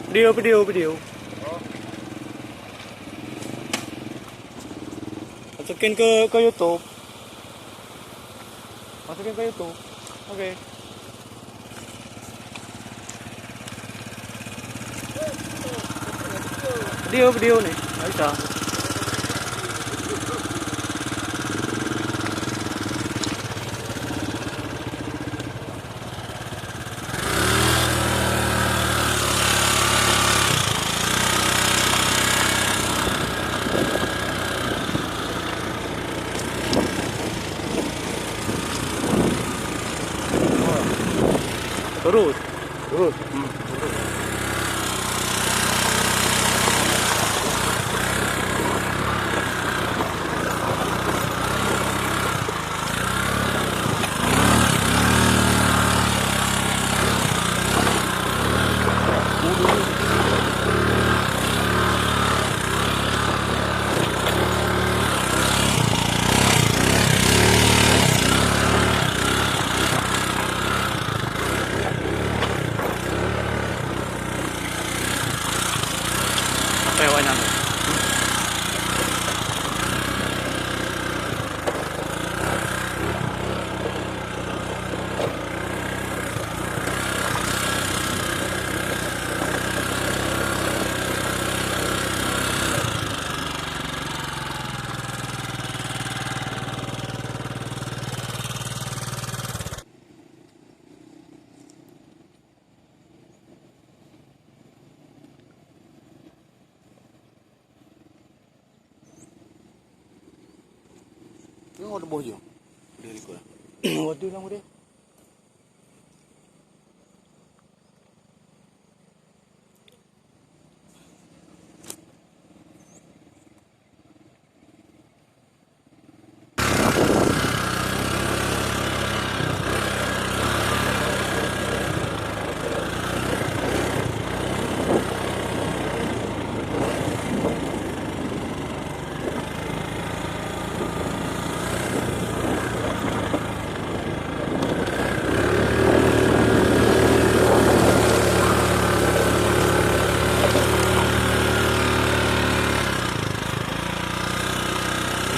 Video. Masukin ke YouTube. Oke. Video nih, nggak bisa. Terus. Hewanya. Yung ada bojo. Dari ko. Waduh lang udah.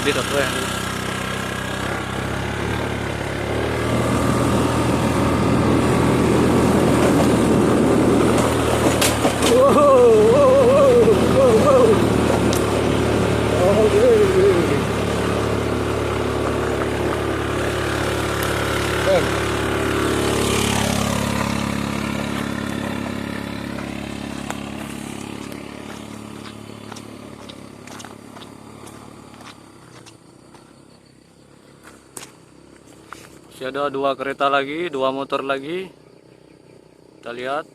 Dito po yan. Masih ada 2 kereta lagi, 2 motor lagi. Kita lihat.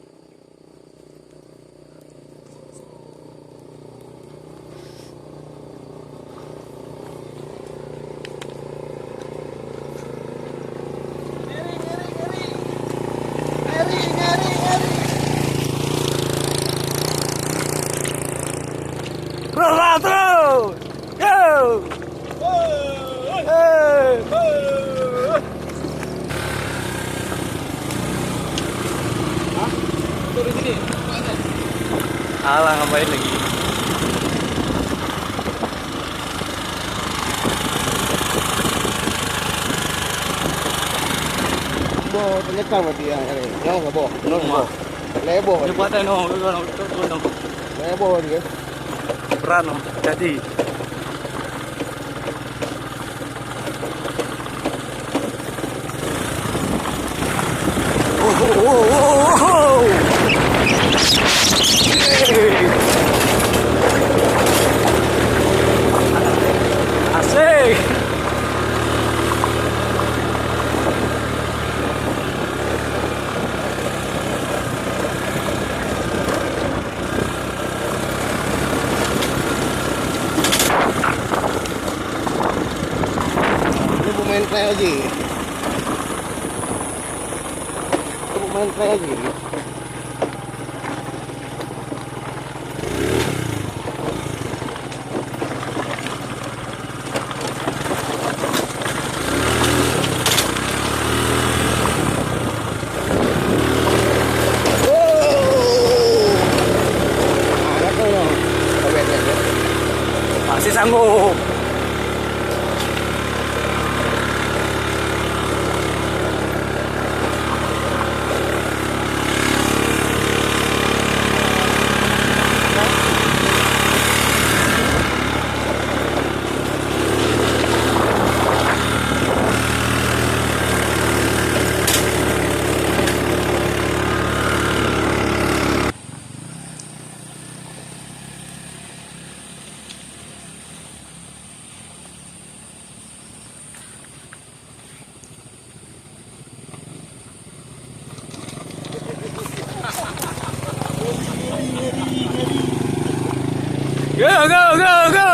Terus! Yo! Turun sini. Alah, ngapain lagi? Bo, ternyata buat dia. Jangan nggak bo. Lebo. Coba tayo Lebo dia. Beran jadi. Asik. Ini pemain play lagi. Pemain play lagi. sanggup. Go, go, go, go!